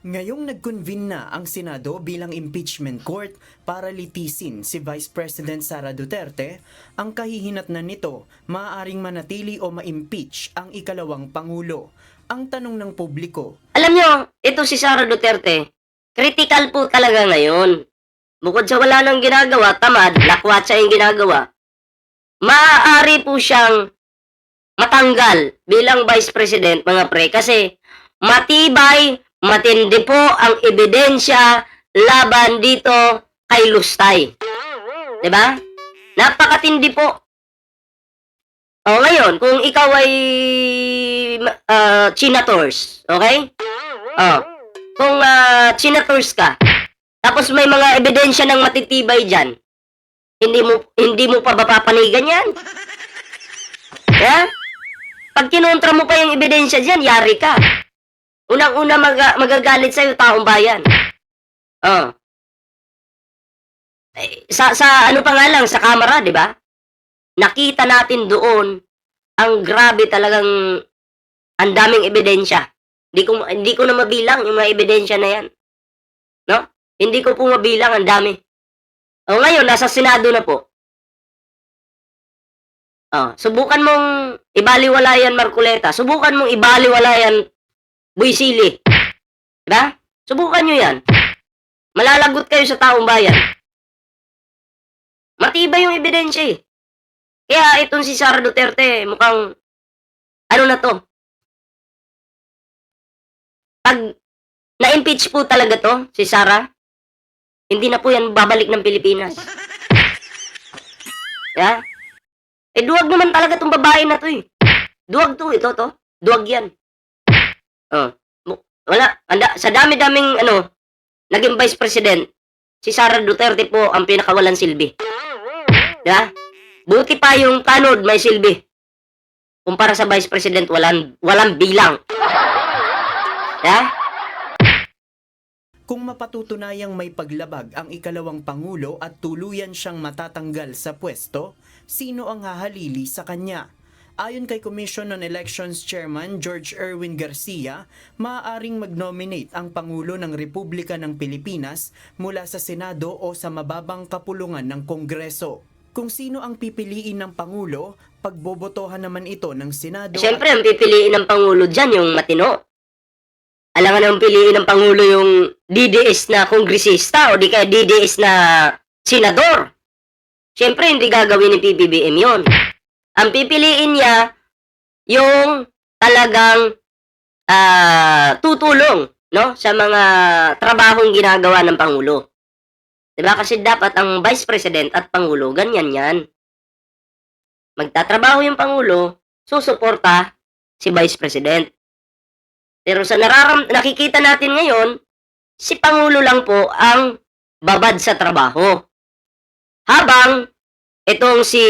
Ngayong nag-convene na ang Senado bilang impeachment court para litisin si Vice President Sara Duterte, ang kahihinatnan nito maaaring manatili o ma-impeach ang ikalawang Pangulo. Ang tanong ng publiko, Alam nyo, ito si Sara Duterte, critical po talaga ngayon. Bukod sa wala nang ginagawa, tamad, lakwatsa yung ginagawa, maaari po siyang matanggal bilang Vice President, mga pre, kasi matibay, matindi po ang ebidensya laban dito kay Lustay. 'Di ba? Napakatindi po. O ngayon, kung ikaw ay chinators, okay? Kung chinators ka, tapos may mga ebidensya ng matitibay diyan, hindi mo pa mapapanigan 'yan. Yeah? Pag kinontra mo pa yung ebidensya diyan, yari ka. Unang-una magagalit sa'yo taong bayan. Sa ano pa nga lang, sa kamera, di ba? Nakita natin doon ang grabe talagang ang daming ebidensya. Hindi ko na mabilang yung mga ebidensya na yan. No? Hindi ko po mabilang, ang dami. Ngayon, nasa Senado na po. Subukan mong ibaliwalayan Marcoleta. Subukan mong ibaliwalayan Buisili. Diba? Subukan nyo yan. Malalagot kayo sa taong bayan. Matibay yung ebidensya eh. Kaya itong si Sara Duterte, mukhang, ano na to? Pag na-impeach po talaga to, si Sara, hindi na po yan babalik ng Pilipinas. Yeah? Duwag naman talaga tong babae na to eh. Duwag to, ito to. Duwag yan. Wala. Sa dami-daming, naging Vice President, si Sara Duterte po ang pinakawalan silbi. Yeah? Buti pa yung tanod may silbi. Kumpara sa Vice President, walang bilang. Yeah? kung mapatutunayang may paglabag ang ikalawang Pangulo at tuluyan siyang matatanggal sa pwesto, sino ang hahalili sa kanya? Ayon kay Commission on Elections Chairman George Erwin Garcia, maaaring mag-nominate ang Pangulo ng Republika ng Pilipinas mula sa Senado o sa mababang kapulungan ng Kongreso. Kung sino ang pipiliin ng Pangulo, pagbobotohan naman ito ng Senado. Siyempre, ang pipiliin ng Pangulo dyan, yung matino. Alam nga nang piliin ng Pangulo yung DDS na kongresista o di kaya DDS na senador. Siyempre, hindi gagawin ni PBBM yon. Ang pipiliin niya yung talagang tutulong, no, sa mga trabahong ginagawa ng Pangulo. Diba? Kasi dapat ang Vice President at Pangulo, ganyan yan. Magtatrabaho yung Pangulo, susuporta si Vice President. Pero sa nakikita natin ngayon, si Pangulo lang po ang babad sa trabaho. Habang itong si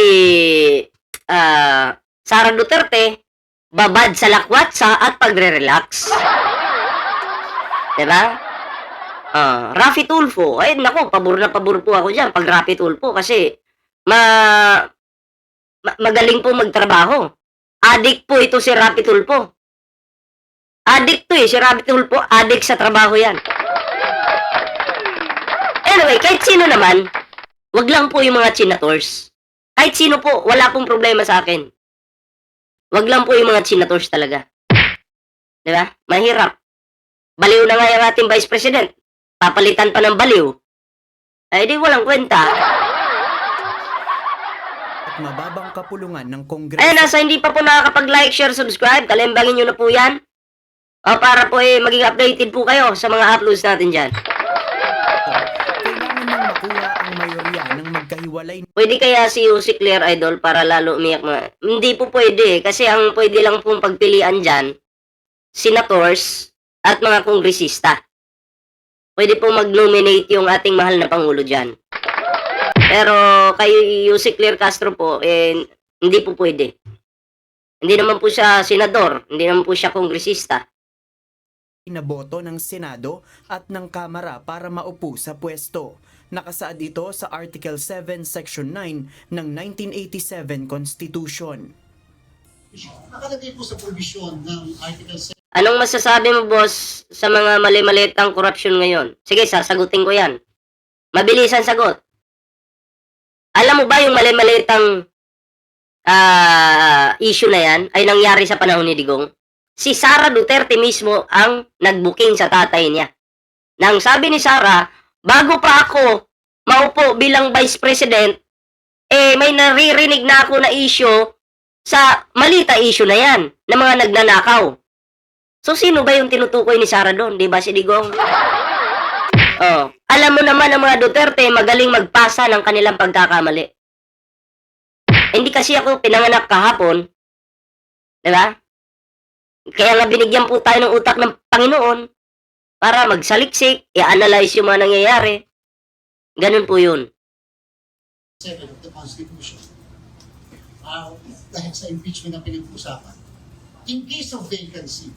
Sara Duterte, babad sa lakwatsa at pagre-relax. Diba? Raffy Tulfo, ay nako, pabor na pabor po ako dyan pag Raffy Tulfo kasi magaling po magtrabaho. Addict po ito si Raffy Tulfo. Addict to eh, si Raffy Tulfo, addict sa trabaho yan. Anyway, kahit sino naman, wag lang po yung mga chinators. Kahit sino po, wala pong problema sa akin. Wag lang po yung mga chinators talaga. Diba? Mahirap. Baliw na nga yung ating Vice President. Papalitan pa ng baliw. Ay di walang kwenta. At mababang kapulungan ng Kongreso. Ayan, nasa hindi pa po nakakapag-like, share, subscribe, kalimbangin nyo na po yan. Para po maging updated po kayo sa mga uploads natin dyan. Kailangan nang makuha ang mayorya ng magkahiwalay. Pwede kaya si Yusik Clear Idol para lalo umiyak mga... Hindi po pwede, kasi ang pwede lang pong pagpilian dyan, senators at mga kongresista. Pwede po mag-nominate yung ating mahal na Pangulo dyan. Pero kay Yusik Clear Castro po, hindi po pwede. Hindi naman po siya senador, hindi naman po siya kongresista. Inaboto ng Senado at ng Kamara para maupo sa pwesto. Nakasaad ito sa Article 7, Section 9 ng 1987 Constitution. Nakalagay po sa provision ng Article 7 Anong masasabi mo, boss, sa mga mali-maliit ang korupsyon ngayon? Sige, sasagutin ko yan. Mabilisan sagot. Alam mo ba yung mali-maliit ang issue na yan ay nangyari sa panahon ni Digong? Si Sara Duterte mismo ang nag-booking sa tatay niya. Nang sabi ni Sara, bago pa ako maupo bilang vice president, may naririnig na ako na issue sa malita issue na yan, na mga nagnanakaw. So, sino ba yung tinutukoy ni Sara doon? Di ba si Digong? Oh, alam mo naman ang mga Duterte magaling magpasa ng kanilang pagkakamali. Hindi kasi ako pinanganak kahapon. Di ba? Kaya nga binigyan po tayo ng utak ng Panginoon para magsaliksik, i-analyze yung mga nangyayari. Ganun po yun. 7 of the Constitution. Dahil sa impeachment na pinag-uusapan. In case of vacancy,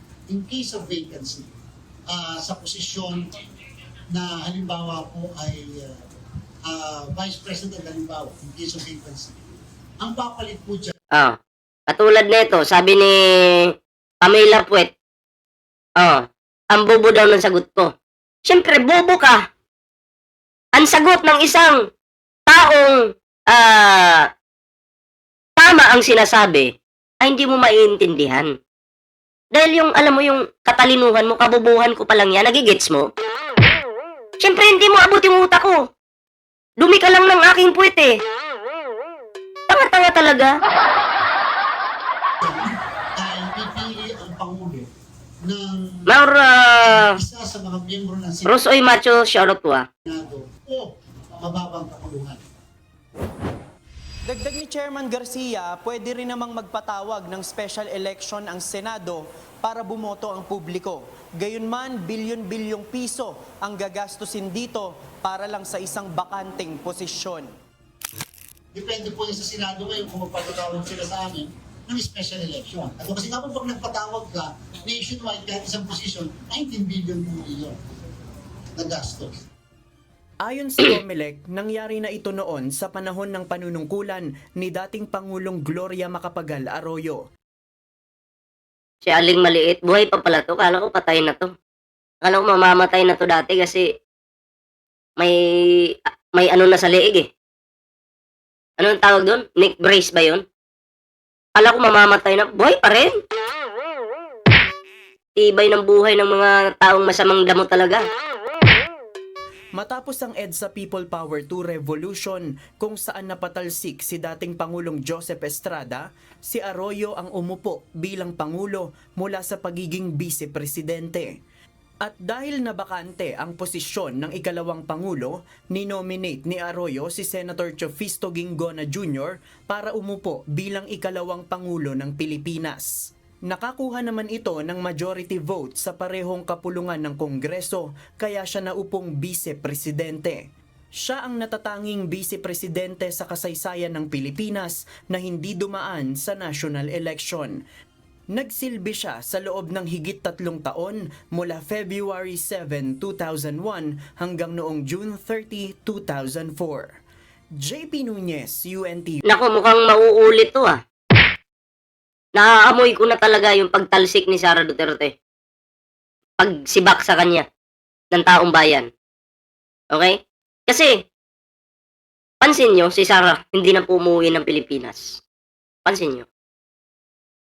sa posisyon na halimbawa po ay Vice President halimbawa, in case of vacancy, ang papalit po dyan, Katulad nito, sabi ni Pamela Puet, ang bobo daw ng sagot ko. Siyempre, bobo ka. Ang sagot ng isang taong tama ang sinasabi ay hindi mo maiintindihan. Dahil yung, alam mo, yung katalinuhan mo, kabubuhan ko pa lang yan, nagigets mo? Siyempre, hindi mo abot yung utak ko. Dumi ka lang ng aking puwet eh. Tanga-tanga talaga. ay pipili ang Pangulo ng isa sa mga miyembro ng Rosoy Macho, shoutout ko Senado o mababang kapulungan. Dagdag ni Chairman Garcia, pwede rin namang magpatawag ng special election ang Senado para bumoto ang publiko. Gayunman, bilyon-bilyong piso ang gagastusin dito para lang sa isang bakanteng posisyon. Depende po yun sa Senado ngayon kung magpapatawag sila sa amin ng special election. At kasi nga po pag nagpatawag ka, nationwide kahit isang posisyon, 19 billion po yun na gastos. Ayon sa COMELEC, nangyari na ito noon sa panahon ng panunungkulan ni dating Pangulong Gloria Macapagal Arroyo. Si Aling Maliit, buhay pa pala to. Kala ko patay na to. Kala ko mamamatay na to dati kasi may ano na sa leeg eh. Anong tawag doon? Neck brace ba yun? Kala ko mamamatay na. Buhay pa rin. Tibay ng buhay ng mga taong masamang damo talaga. Matapos ang EDSA People Power 2 Revolution kung saan napatalsik si dating Pangulong Joseph Estrada, si Arroyo ang umupo bilang Pangulo mula sa pagiging Vice-Presidente. At dahil nabakante ang posisyon ng ikalawang Pangulo, ninominate ni Arroyo si Senator Chofisto Ginggona Jr. para umupo bilang ikalawang Pangulo ng Pilipinas. Nakakuha naman ito ng majority vote sa parehong kapulungan ng Kongreso kaya siya naupong Vice-Presidente. Siya ang natatanging Vice-Presidente sa kasaysayan ng Pilipinas na hindi dumaan sa national election. Nagsilbi siya sa loob ng higit 3 taon mula February 7, 2001 hanggang noong June 30, 2004. JP Nunez, UNT. Naku, mukhang mauulit to Naaamoy ko na talaga yung pagtalsik ni Sara Duterte. Pagsibak sa kanya ng taong bayan. Okay? Kasi, pansin nyo, si Sara hindi na po umuwi ng Pilipinas. Pansin nyo.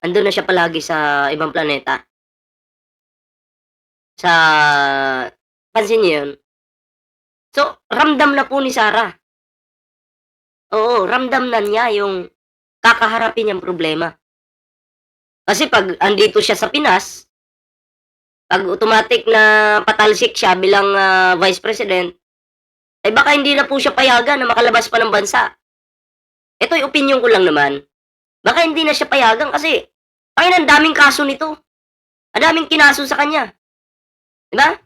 Andun na siya palagi sa ibang planeta. Pansin nyo yun? So, ramdam na po ni Sara. Oo, ramdam na niya yung kakaharapin niyang problema. Kasi pag andito siya sa Pinas, pag automatic na patalsik siya bilang Vice President, ay baka hindi na po siya payagan na makalabas pa ng bansa. Ito yung opinion ko lang naman. Baka hindi na siya payagan kasi ang daming kaso nito. Ang daming kinaso sa kanya. Diba?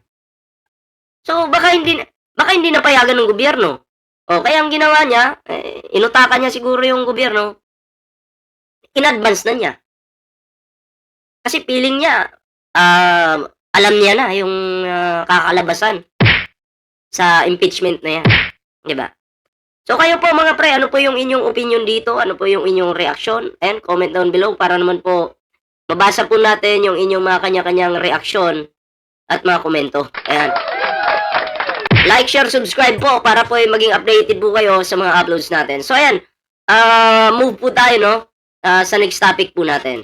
So baka hindi na payagan ng gobyerno. O kaya ang ginawa niya, inutakan niya siguro yung gobyerno, in-advance na niya. Kasi feeling niya, alam niya na yung kakalabasan sa impeachment na yan. Diba? So kayo po mga pre, ano po yung inyong opinion dito? Ano po yung inyong reaction? And comment down below para naman po mabasa po natin yung inyong mga kanya-kanyang reaksyon at mga komento. Ayan. Like, share, subscribe po para po ay maging updated po kayo sa mga uploads natin. So, ayan. Move po tayo, no? Sa next topic po natin.